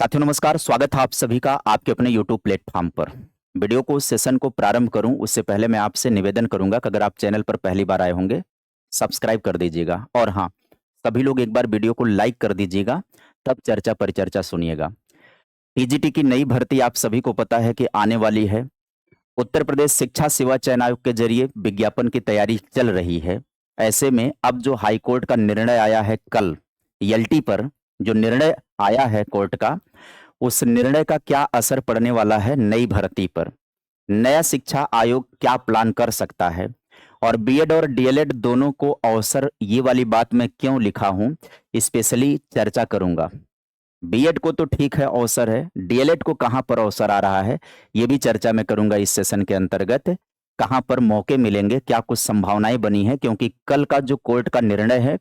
साथियों नमस्कार, स्वागत है आप सभी का आपके अपने यूट्यूब प्लेटफॉर्म पर। वीडियो को सेशन को प्रारंभ करूं उससे पहले मैं आपसे निवेदन करूंगा कि अगर आप चैनल पर पहली बार आए होंगे, सब्सक्राइब कर दीजिएगा और हाँ, सभी लोग एक बार वीडियो को लाइक कर दीजिएगा, तब चर्चा परिचर्चा सुनिएगा। टीजीटी की नई भर्ती आप सभी को पता है कि आने वाली है। उत्तर प्रदेश शिक्षा सेवा चयन आयोग के जरिए विज्ञापन की तैयारी चल रही है। ऐसे में अब जो हाई कोर्ट का निर्णय आया है कल, एलटी पर जो निर्णय आया है कोर्ट का, उस निर्णय का क्या असर पड़ने वाला है नई भर्ती पर? नया शिक्षा आयोग क्या प्लान कर सकता है? और बीएड और डीएलएड दोनों को अवसर, ये वाली बात मैं क्यों लिखा हूं, स्पेशली चर्चा करूंगा। बीएड को तो ठीक है अवसर है, डीएलएड को कहां पर अवसर आ रहा है, ये भी चर्चा मैं करूंगा इस सेशन के अंतर्गत। कहां पर मौके मिलेंगे, क्या कुछ संभावनाएं बनी हैं, क्योंकि कल का जो कोर्ट का निर्णय है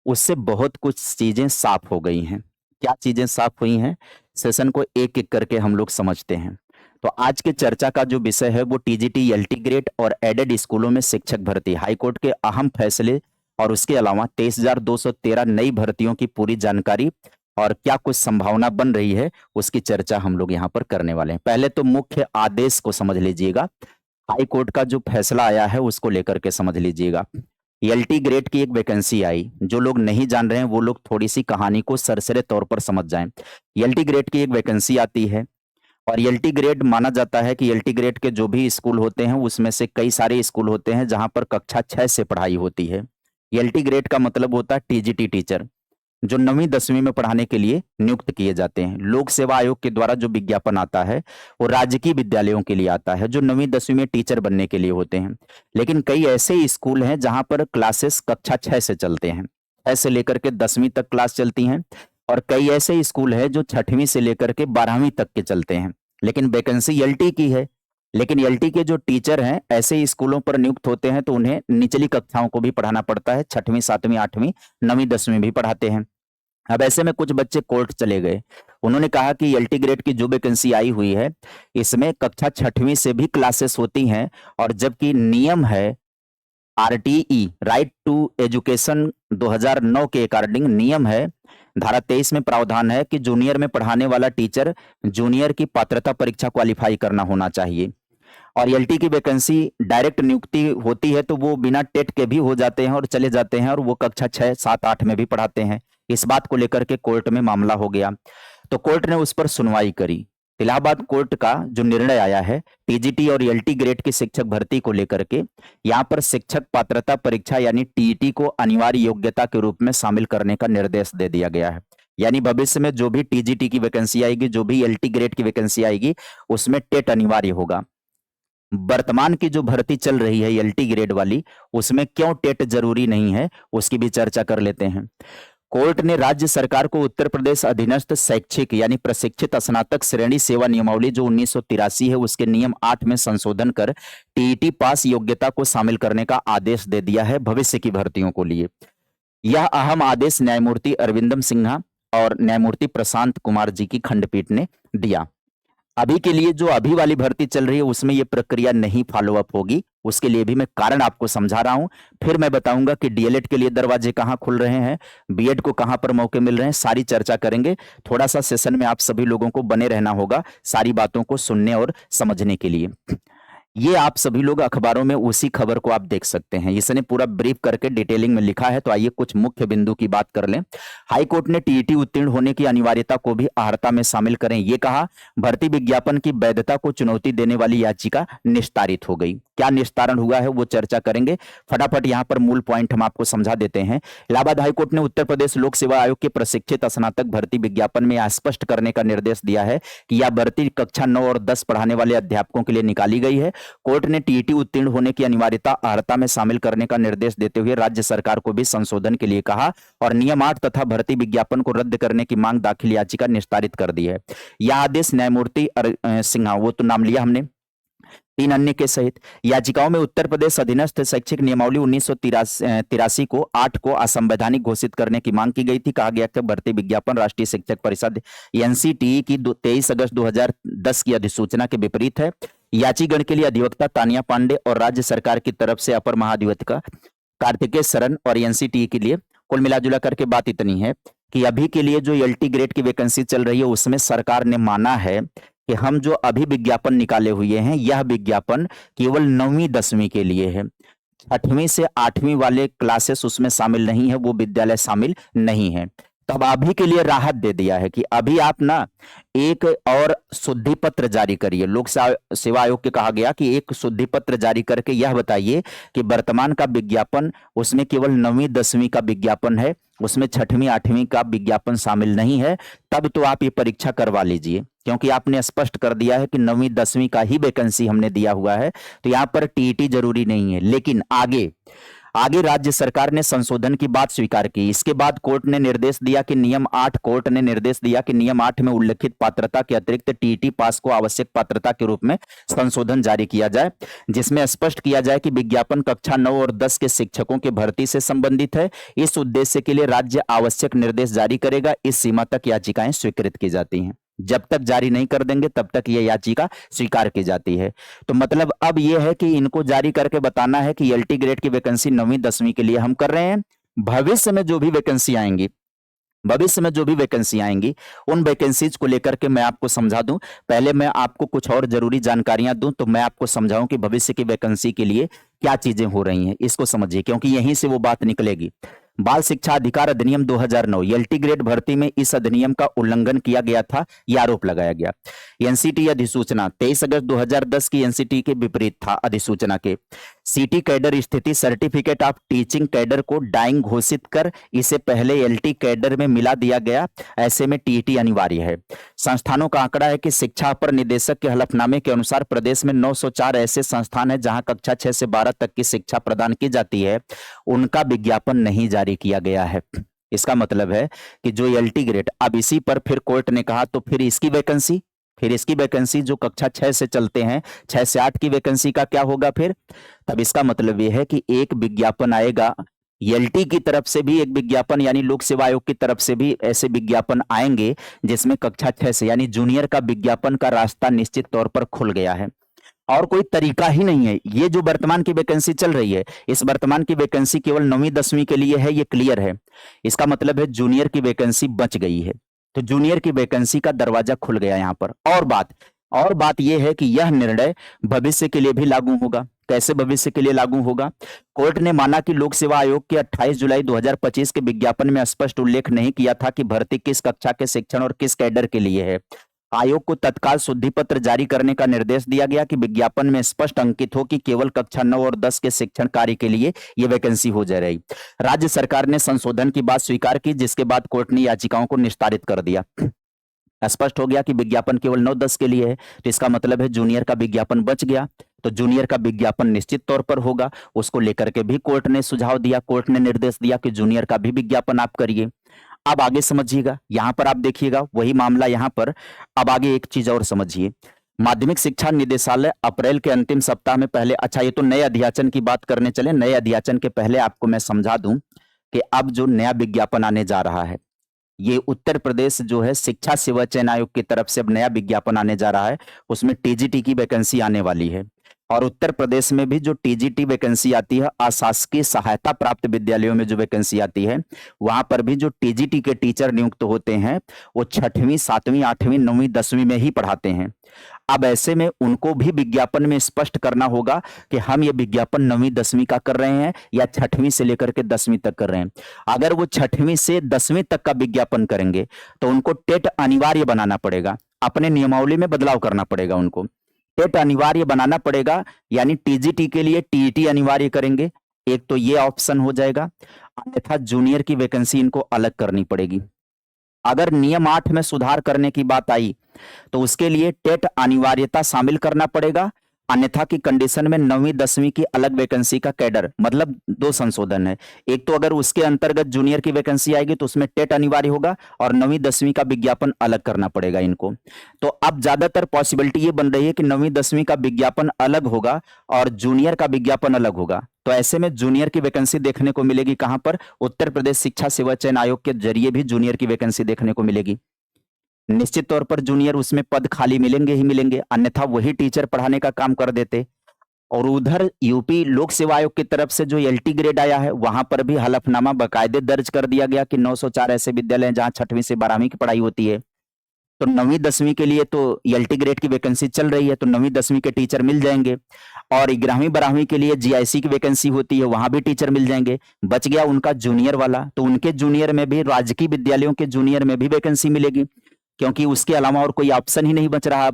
उससे बहुत कुछ चीजें साफ हो गई हैं। क्या चीजें साफ हुई हैं, सेशन को एक एक करके हम लोग समझते हैं। तो आज के चर्चा का जो विषय है वो टीजीटी, एलटी ग्रेड और एडेड स्कूलों में शिक्षक भर्ती, हाईकोर्ट के अहम फैसले और उसके अलावा 23,213 नई भर्तियों की पूरी जानकारी और क्या कुछ संभावना बन रही है, उसकी चर्चा हम लोग यहाँ पर करने वाले हैं। पहले तो मुख्य आदेश को समझ लीजिएगा, हाई कोर्ट का जो फैसला आया है उसको लेकर के समझ लीजिएगा। एलटी ग्रेड की एक वैकेंसी आई, जो लोग नहीं जान रहे हैं वो लोग थोड़ी सी कहानी को सरसरे तौर पर समझ जाएं। एलटी ग्रेड की एक वैकेंसी आती है और एलटी ग्रेड माना जाता है कि एलटी ग्रेड के जो भी स्कूल होते हैं उसमें से कई सारे स्कूल होते हैं जहां पर कक्षा 6 से पढ़ाई होती है। एलटी ग्रेड का मतलब होता है टीजीटी टीचर, जो 9वीं 10वीं में पढ़ाने के लिए नियुक्त किए जाते हैं। लोक सेवा आयोग के द्वारा जो विज्ञापन आता है वो राजकीय विद्यालयों के लिए आता है, जो 9वीं 10वीं में टीचर बनने के लिए होते हैं। लेकिन कई ऐसे स्कूल हैं जहां पर क्लासेस कक्षा 6 से चलते हैं, 6 से लेकर के 10वीं तक क्लास चलती हैं। और कई ऐसे स्कूल हैं जो 6वीं से लेकर के 12वीं तक के चलते हैं, लेकिन वैकेंसी एलटी की है। लेकिन एलटी के जो टीचर हैं ऐसे स्कूलों पर नियुक्त होते हैं तो उन्हें निचली कक्षाओं को भी पढ़ाना पड़ता है, 6वीं 7वीं 8वीं 9वीं 10वीं भी पढ़ाते हैं। अब ऐसे में कुछ बच्चे कोर्ट चले गए, उन्होंने कहा कि एलटी ग्रेड की जो वैकेंसी आई हुई है इसमें कक्षा 6वीं से भी क्लासेस होती हैं, और जबकि नियम है आरटीई, राइट टू एजुकेशन 2009 के अकॉर्डिंग नियम है, धारा 23 में प्रावधान है कि जूनियर में पढ़ाने वाला टीचर जूनियर की पात्रता परीक्षा क्वालिफाई करना होना चाहिए। और एलटी की वैकेंसी डायरेक्ट नियुक्ति होती है तो वो बिना टेट के भी हो जाते हैं और चले जाते हैं, और वो कक्षा 6 7 8 में भी पढ़ाते हैं। इस बात को लेकर के कोर्ट में मामला हो गया, तो कोर्ट ने उस पर सुनवाई करी। इलाहाबाद कोर्ट का जो निर्णय आया है टीजीटी और एलटी ग्रेड की शिक्षक भर्ती को लेकर के, यहाँ पर शिक्षक पात्रता परीक्षा यानी टीईटी को अनिवार्य योग्यता के रूप में शामिल करने का निर्देश दे दिया गया है। यानी भविष्य में जो भी टीजीटी की वैकेंसी आएगी, जो भी एलटी ग्रेड की वैकेंसी आएगी, उसमें टेट अनिवार्य होगा। वर्तमान की जो भर्ती चल रही है एलटी ग्रेड वाली, उसमें क्यों टेट जरूरी नहीं है, उसकी भी चर्चा कर लेते हैं। कोर्ट ने राज्य सरकार को उत्तर प्रदेश अधीनस्थ शैक्षिक यानी प्रशिक्षित स्नातक श्रेणी सेवा नियमावली जो 1983 है उसके नियम 8 में संशोधन कर टीईटी पास योग्यता को शामिल करने का आदेश दे दिया है भविष्य की भर्तियों को लिए। यह अहम आदेश न्यायमूर्ति अरविंदम सिन्हा और न्यायमूर्ति प्रशांत कुमार जी की खंडपीठ ने दिया। अभी के लिए जो अभी वाली भर्ती चल रही है उसमें ये प्रक्रिया नहीं फॉलो अप होगी, उसके लिए भी मैं कारण आपको समझा रहा हूं। फिर मैं बताऊंगा कि डीएलएड के लिए दरवाजे कहां खुल रहे हैं, बीएड को कहां पर मौके मिल रहे हैं, सारी चर्चा करेंगे। थोड़ा सा सेशन में आप सभी लोगों को बने रहना होगा सारी बातों को सुनने और समझने के लिए। ये आप सभी लोग अखबारों में उसी खबर को आप देख सकते हैं, इसने पूरा ब्रीफ करके डिटेलिंग में लिखा है। तो आइए कुछ मुख्य बिंदु की बात कर लें। हाई कोर्ट ने टीईटी उत्तीर्ण होने की अनिवार्यता को भी अहर्ता में शामिल करें, ये कहा। भर्ती विज्ञापन की वैधता को चुनौती देने वाली याचिका निस्तारित हो गई। क्या निस्तारण हुआ है वो चर्चा करेंगे। फटाफट यहाँ पर मूल पॉइंट हम आपको समझा देते हैं। इलाहाबाद हाईकोर्ट ने उत्तर प्रदेश लोक सेवा आयोग के प्रशिक्षित स्नातक भर्ती विज्ञापन में स्पष्ट करने का निर्देश दिया है कि यह भर्ती कक्षा 9 और 10 पढ़ाने वाले अध्यापकों के लिए निकाली गई है। कोर्ट ने टीईटी उत्तीर्ण होने की अनिवार्यता अहर्ता में शामिल करने का निर्देश देते हुए राज्य सरकार को भी संशोधन के लिए कहा और नियम 8 तथा भर्ती विज्ञापन को रद्द करने की मांग दाखिल याचिका निस्तारित कर दी है। यह आदेश न्यायमूर्ति सिन्हा, वो तो नाम लिया हमने, 3 अन्य के सहित याचिकाओं में उत्तर प्रदेश अधीनस्थ शैक्षिक नियमावली 1983 को 8 को असंवैधानिक घोषित करने की मांग की गई थी। कहा गया कि भर्ती विज्ञापन राष्ट्रीय शिक्षक परिषद एनसीटीई की 23 अगस्त 2010 की अधिसूचना के विपरीत है। याचिगण के लिए अधिवक्ता तानिया पांडे और राज्य सरकार की तरफ से अपर महाधिवक्ता कार्तिकेय शरण और एनसीटीई के लिए कुल मिलाजुला करके बात इतनी है। कि अभी के लिए जो एलटी ग्रेड की वैकेंसी चल रही है उसमें सरकार ने माना है कि हम जो अभी विज्ञापन निकाले हुए हैं यह विज्ञापन केवल 9वीं 10वीं के लिए है। 8वीं से 8वीं वाले क्लासेस उसमें शामिल नहीं है, वो विद्यालय शामिल नहीं है। तब अभी के लिए राहत दे दिया है कि अभी आप ना एक और शुद्धि पत्र जारी करिए। लोक सेवा आयोग के कहा गया कि एक शुद्धि पत्र जारी करके यह बताइए कि वर्तमान का विज्ञापन उसमें केवल 9वीं 10वीं का विज्ञापन है, उसमें 6वीं 8वीं का विज्ञापन शामिल नहीं है। तब तो आप ये परीक्षा करवा लीजिए, क्योंकि आपने स्पष्ट कर दिया है कि 9वीं 10वीं का ही वैकेंसी हमने दिया हुआ है, तो यहाँ पर टीईटी जरूरी नहीं है। लेकिन आगे आगे राज्य सरकार ने संशोधन की बात स्वीकार की। इसके बाद कोर्ट ने निर्देश दिया कि नियम 8 में उल्लेखित पात्रता के अतिरिक्त टीईटी पास को आवश्यक पात्रता के रूप में संशोधन जारी किया जाए, जिसमें स्पष्ट किया जाए कि विज्ञापन कक्षा 9 और 10 के शिक्षकों की भर्ती से संबंधित है। इस उद्देश्य के लिए राज्य आवश्यक निर्देश जारी करेगा। इस सीमा तक याचिकाएं स्वीकृत की जाती हैं। जब तक जारी नहीं कर देंगे तब तक यह याचिका स्वीकार की जाती है। तो मतलब अब यह है कि इनको जारी करके बताना है कि एलटी ग्रेड की वैकेंसी 9वीं 10वीं के लिए हम कर रहे हैं। भविष्य में जो भी वैकेंसी आएंगी उन वैकेंसीज को लेकर के मैं आपको समझा दूं। पहले मैं आपको कुछ और जरूरी जानकारियां दूं, तो मैं आपको समझाऊं कि भविष्य की वैकेंसी के लिए क्या चीजें हो रही हैं, इसको समझिए, क्योंकि यहीं से वो बात निकलेगी। बाल शिक्षा अधिकार अधिनियम 2009 एलटी ग्रेड भर्ती में इस अधिनियम का उल्लंघन किया गया था, यह आरोप लगाया गया। एनसीटी अधिसूचना 23 अगस्त 2010 की एनसीटी के विपरीत था अधिसूचना के। सीटी कैडर स्थिति सर्टिफिकेट ऑफ टीचिंग कैडर को डाइंग घोषित कर इसे पहले एलटी कैडर में मिला दिया गया। ऐसे में टीईटी अनिवार्य है। संस्थानों का आंकड़ा है कि शिक्षा अपर निदेशक के हलफनामे के अनुसार प्रदेश में 904 ऐसे संस्थान है जहां कक्षा 6 से 12 तक की शिक्षा प्रदान की जाती है, उनका विज्ञापन नहीं जारी किया गया है। इसका मतलब है कि जो एलटी ग्रेड, अब इसी पर फिर कोर्ट ने कहा तो फिर इसकी वैकेंसी जो कक्षा 6 से चलते हैं, 6 से 8 की वैकेंसी का क्या होगा फिर? तब इसका मतलब यह है कि एक विज्ञापन आएगा, एलटी की तरफ से भी एक विज्ञापन, यानी लोक सेवा आयोग की तरफ से भी ऐसे विज्ञापन आएंगे जिसमें कक्षा 6 से यानी जूनियर का विज्ञापन का रास्ता निश्चित तौर पर खुल गया है। और कोई तरीका ही नहीं है। ये जो वर्तमान की वैकेंसी चल रही है, इस वर्तमान की वैकेंसी केवल 9वीं 10वीं के लिए है, ये क्लियर है। इसका मतलब है जूनियर की वैकेंसी बच गई है, तो जूनियर की वैकेंसी का दरवाजा खुल गया यहां पर। और बात यह है कि यह निर्णय भविष्य के लिए भी लागू होगा। कैसे भविष्य के लिए लागू होगा? कोर्ट ने माना कि लोक सेवा आयोग के 28 जुलाई 2025 के विज्ञापन में स्पष्ट उल्लेख नहीं किया था कि भर्ती किस कक्षा के शिक्षण और किस कैडर के लिए है। आयोग को तत्काल शुद्धि पत्र जारी करने का निर्देश दिया गया कि विज्ञापन में स्पष्ट अंकित हो कि केवल कक्षा 9 और 10 के शिक्षण कार्य के लिए यह वैकेंसी हो जा रही। राज्य सरकार ने संशोधन की बात स्वीकार की, जिसके बाद कोर्ट ने याचिकाओं को निस्तारित कर दिया। स्पष्ट हो गया कि विज्ञापन केवल 9-10 के लिए है, तो इसका मतलब है जूनियर का विज्ञापन बच गया। तो जूनियर का विज्ञापन निश्चित तौर पर होगा, उसको लेकर के भी कोर्ट ने सुझाव दिया, कोर्ट ने निर्देश दिया कि जूनियर का भी विज्ञापन आप करिए। अब आगे समझिएगा, यहां पर आप देखिएगा वही मामला यहां पर। अब आगे एक चीज और समझिए, माध्यमिक शिक्षा निदेशालय अप्रैल के अंतिम सप्ताह में पहले, अच्छा ये तो नए अध्याचन की बात करने चले। नए अध्याचन के पहले आपको मैं समझा दूं कि अब जो नया विज्ञापन आने जा रहा है, ये उत्तर प्रदेश जो है शिक्षा सेवा चयन आयोग की तरफ से अब नया विज्ञापन आने जा रहा है। उसमें टीजीटी की वैकेंसी आने वाली है। और उत्तर प्रदेश में भी जो टीजीटी वैकेंसी आती है, अशासकीय सहायता प्राप्त विद्यालयों में जो वैकेंसी आती है, वहां पर भी जो टीजीटी के टीचर नियुक्त होते हैं वो 6वीं 7वीं 8वीं 9वीं 10वीं में ही पढ़ाते हैं। अब ऐसे में उनको भी विज्ञापन में स्पष्ट करना होगा कि हम ये विज्ञापन 9वीं 10वीं का कर रहे हैं या 6वीं से लेकर के 10वीं तक कर रहे हैं। अगर वो 6वीं से 10वीं तक का विज्ञापन करेंगे तो उनको टेट अनिवार्य बनाना पड़ेगा, अपने नियमावली में बदलाव करना पड़ेगा, उनको टेट अनिवार्य बनाना पड़ेगा। यानी टीजीटी के लिए टीईटी अनिवार्य करेंगे, एक तो ये ऑप्शन हो जाएगा, अन्यथा जूनियर की वैकेंसी इनको अलग करनी पड़ेगी। अगर नियम 8 में सुधार करने की बात आई तो उसके लिए टेट अनिवार्यता शामिल करना पड़ेगा, अन्यथा की कंडीशन में 9वीं 10वीं की अलग वैकेंसी का कैडर, मतलब 2 संशोधन है। एक तो अगर उसके अंतर्गत जूनियर की वैकेंसी आएगी तो उसमें टेट अनिवार्य होगा और 9वीं 10वीं का विज्ञापन अलग करना पड़ेगा इनको। तो अब ज्यादातर पॉसिबिलिटी ये बन रही है कि 9वीं 10वीं का विज्ञापन अलग होगा और जूनियर का विज्ञापन अलग होगा। तो ऐसे में जूनियर की वैकेंसी देखने को मिलेगी कहां पर? उत्तर प्रदेश शिक्षा सेवा चयन आयोग के जरिए भी जूनियर की वैकेंसी देखने को मिलेगी। निश्चित तौर पर जूनियर उसमें पद खाली मिलेंगे ही मिलेंगे, अन्यथा वही टीचर पढ़ाने का काम कर देते। और उधर यूपी लोक सेवा आयोग की तरफ से जो एलटी ग्रेड आया है वहां पर भी हलफनामा बाकायदे दर्ज कर दिया गया कि 904 ऐसे विद्यालय हैं जहां 6वीं से 12वीं की पढ़ाई होती है। तो 9वीं 10वीं के लिए तो एलटी ग्रेड की वैकेंसी चल रही है, तो 9वीं 10वीं के टीचर मिल जाएंगे। और 11वीं 12वीं के लिए जीआईसी की वैकेंसी होती है, वहां भी टीचर मिल जाएंगे। बच गया उनका जूनियर वाला, तो उनके जूनियर में भी, राजकीय विद्यालयों के जूनियर में भी वैकेंसी मिलेगी, क्योंकि उसके अलावा और कोई ऑप्शन ही नहीं बच रहा।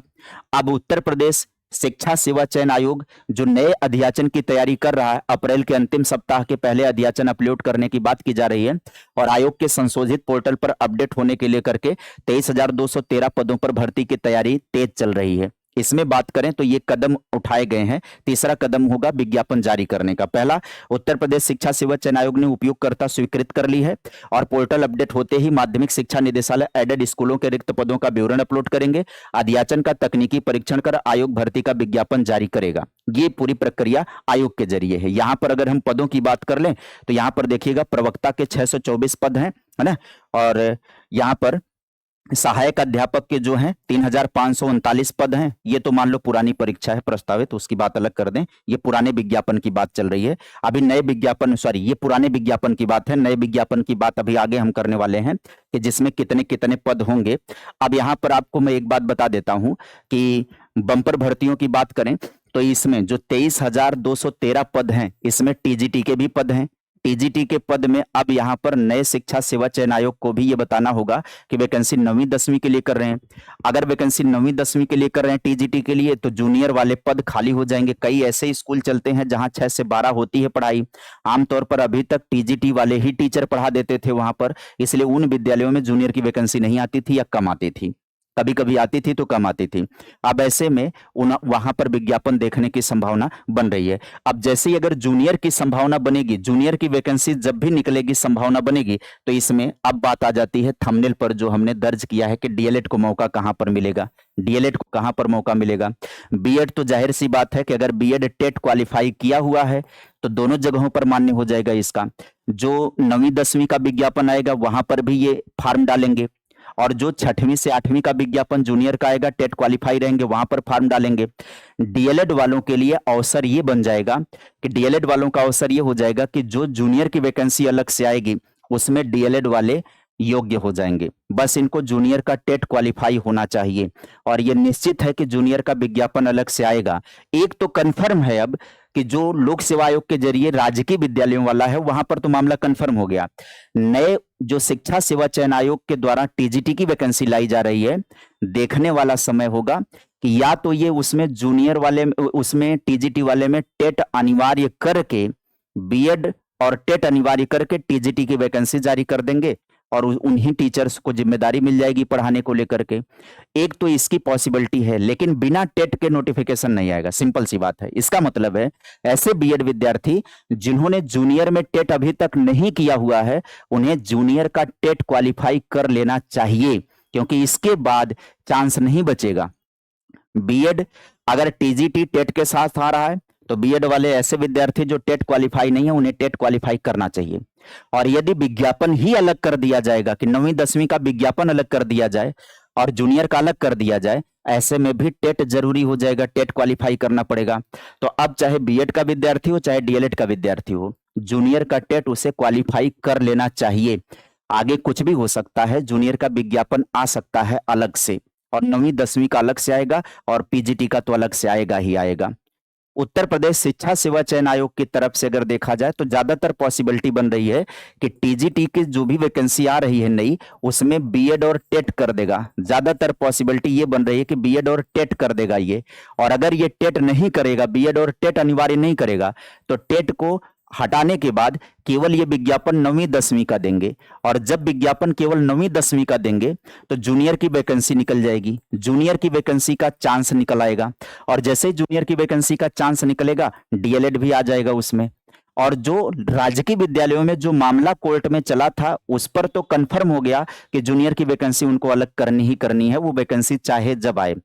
अब उत्तर प्रदेश शिक्षा सेवा चयन आयोग जो नए अध्याचन की तैयारी कर रहा है, अप्रैल के अंतिम सप्ताह के पहले अध्याचन अपलोड करने की बात की जा रही है। और आयोग के संशोधित पोर्टल पर अपडेट होने के लिए करके 23,213 पदों पर भर्ती की तैयारी तेज चल रही है। इसमें बात करें तो ये कदम उठाए गए हैं। तीसरा कदम होगा विज्ञापन जारी करने का। पहला, उत्तर प्रदेश शिक्षा सेवा चयन आयोग ने उपयोगकर्ता स्वीकृत कर ली है और पोर्टल अपडेट होते ही माध्यमिक शिक्षा निदेशालय एडेड स्कूलों के रिक्त पदों का विवरण अपलोड करेंगे। अध्याचन का तकनीकी परीक्षण कर आयोग भर्ती का विज्ञापन जारी करेगा। ये पूरी प्रक्रिया आयोग के जरिए है। यहां पर अगर हम पदों की बात कर लें तो यहां पर देखिएगा प्रवक्ता के 624 पद हैं, है ना। और यहां पर सहायक अध्यापक के जो हैं 3,539 पद हैं। ये तो मान लो पुरानी परीक्षा है प्रस्तावित, उसकी बात अलग कर दें। ये पुराने विज्ञापन की बात चल रही है। अभी नए विज्ञापन, सॉरी, ये पुराने विज्ञापन की बात है। नए विज्ञापन की बात अभी आगे हम करने वाले हैं कि जिसमें कितने कितने पद होंगे। अब यहाँ पर आपको मैं एक बात बता देता हूं कि बंपर भर्तियों की बात करें तो इसमें जो 23,213 पद हैं, इसमें टीजीटी के भी पद हैं। टीजीटी के पद में अब यहां पर नए शिक्षा सेवा चयन आयोग को भी ये बताना होगा कि वैकेंसी 9वीं 10वीं के लिए कर रहे हैं। अगर वैकेंसी 9वीं 10वीं के लिए कर रहे हैं टीजीटी के लिए, तो जूनियर वाले पद खाली हो जाएंगे। कई ऐसे स्कूल चलते हैं जहां 6 से 12 होती है पढ़ाई। आमतौर पर अभी तक टीजीटी वाले ही टीचर पढ़ा देते थे वहां पर, इसलिए उन विद्यालयों में जूनियर की वैकेंसी नहीं आती थी या कम आती थी। कभी कभी आती थी तो कम आती थी। अब ऐसे में वहां पर विज्ञापन देखने की संभावना बन रही है। अब जैसे ही अगर जूनियर की संभावना बनेगी, जूनियर की वैकेंसी जब भी निकलेगी, संभावना बनेगी, तो इसमें अब बात आ जाती है थंबनेल पर जो हमने दर्ज किया है कि डीएलएड को मौका कहां पर मिलेगा। डीएलएड को कहां पर मौका मिलेगा। बीएड तो जाहिर सी बात है कि अगर बीएड टेट क्वालिफाई किया हुआ है तो दोनों जगहों पर मान्य हो जाएगा इसका। जो 9वीं 10वीं का विज्ञापन आएगा वहां पर भी ये फॉर्म डालेंगे, और जो 6वीं से 8वीं का विज्ञापन जूनियर का आएगा, टेट क्वालिफाई रहेंगे, वहां पर फॉर्म डालेंगे। डीएलएड वालों के लिए अवसर ये बन जाएगा कि डीएलएड वालों का अवसर ये हो जाएगा कि जो जूनियर की वैकेंसी अलग से आएगी उसमें डीएलएड वाले योग्य हो जाएंगे। बस इनको जूनियर का टेट क्वालिफाई होना चाहिए, और ये निश्चित है कि जूनियर का विज्ञापन अलग से आएगा। एक तो कंफर्म है अब कि जो लोक सेवा आयोग के जरिए राजकीय विद्यालयों वाला है वहां पर तो मामला कंफर्म हो गया। नए जो शिक्षा सेवा चयन आयोग के द्वारा टीजीटी की वैकेंसी लाई जा रही है, देखने वाला समय होगा कि या तो ये उसमें जूनियर वाले, उसमें टीजीटी वाले में टेट अनिवार्य करके, बीएड और टेट अनिवार्य करके टीजीटी की वैकेंसी जारी कर देंगे और उन्हीं टीचर्स को जिम्मेदारी मिल जाएगी पढ़ाने को लेकर के। एक तो इसकी पॉसिबिलिटी है, लेकिन बिना टेट के नोटिफिकेशन नहीं आएगा, सिंपल सी बात है। इसका मतलब है ऐसे बीएड विद्यार्थी जिन्होंने जूनियर में टेट अभी तक नहीं किया हुआ है, उन्हें जूनियर का टेट क्वालिफाई कर लेना चाहिए, क्योंकि इसके बाद चांस नहीं बचेगा। बीएड अगर टीजीटी टेट के साथ आ रहा है तो बीएड वाले ऐसे विद्यार्थी जो टेट क्वालिफाई नहीं है उन्हें टेट क्वालिफाई करना चाहिए। और यदि विज्ञापन ही अलग कर दिया जाएगा कि 9वीं 10वीं का विज्ञापन अलग कर दिया जाए और जूनियर का अलग कर दिया जाए, ऐसे में भी टेट जरूरी हो जाएगा, टेट क्वालिफाई करना पड़ेगा। तो अब चाहे बीएड का विद्यार्थी हो चाहे डीएलएड का विद्यार्थी हो, जूनियर का टेट उसे क्वालिफाई कर लेना चाहिए। आगे कुछ भी हो सकता है, जूनियर का विज्ञापन आ सकता है अलग से, और 9वीं 10वीं का अलग से आएगा और पीजीटी का तो अलग से आएगा ही आएगा। उत्तर प्रदेश शिक्षा सेवा चयन आयोग की तरफ से अगर देखा जाए तो ज्यादातर पॉसिबिलिटी बन रही है कि टीजीटी की जो भी वैकेंसी आ रही है नई, उसमें बीएड और टेट कर देगा। ज्यादातर पॉसिबिलिटी ये बन रही है कि बीएड और टेट कर देगा ये। और अगर ये टेट नहीं करेगा, बीएड और टेट अनिवार्य नहीं करेगा, तो टेट को हटाने के बाद केवल ये विज्ञापन 9वीं 10वीं का देंगे। और जब विज्ञापन केवल 9वीं 10वीं का देंगे तो जूनियर की वैकेंसी निकल जाएगी, जूनियर की वैकेंसी का चांस निकल आएगा। और जैसे ही जूनियर की वैकेंसी का चांस निकलेगा, डीएलएड भी आ जाएगा उसमें। और जो राजकीय विद्यालयों में जो मामला कोर्ट में चला था उस पर तो कंफर्म हो गया कि जूनियर की वैकेंसी उनको अलग करनी ही करनी है। वो वैकेंसी चाहे जब आए,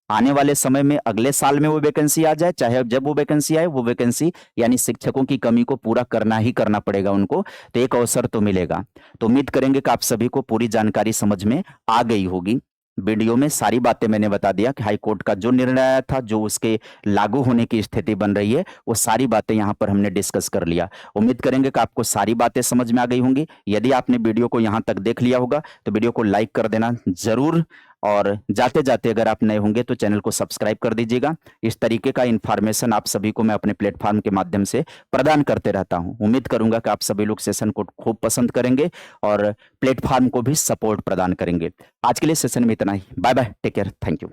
आने वाले समय में अगले साल में वो वैकेंसी आ जाए, चाहे जब वो वैकेंसी आए, वो वैकेंसी यानी शिक्षकों की कमी को पूरा करना ही करना पड़ेगा उनको। तो एक अवसर तो मिलेगा। तो उम्मीद करेंगे कि आप सभी को पूरी जानकारी समझ में आ गई होगी। वीडियो में सारी बातें मैंने बता दिया कि हाई कोर्ट का जो निर्णय आया था, जो उसके लागू होने की स्थिति बन रही है, वो सारी बातें यहाँ पर हमने डिस्कस कर लिया। उम्मीद करेंगे कि आपको सारी बातें समझ में आ गई होंगी। यदि आपने वीडियो को यहाँ तक देख लिया होगा तो वीडियो को लाइक कर देना जरूर, और जाते जाते अगर आप नए होंगे तो चैनल को सब्सक्राइब कर दीजिएगा। इस तरीके का इन्फॉर्मेशन आप सभी को मैं अपने प्लेटफॉर्म के माध्यम से प्रदान करते रहता हूं। उम्मीद करूंगा कि आप सभी लोग सेशन को खूब पसंद करेंगे और प्लेटफॉर्म को भी सपोर्ट प्रदान करेंगे। आज के लिए सेशन में इतना ही। Bye bye, take care, thank you.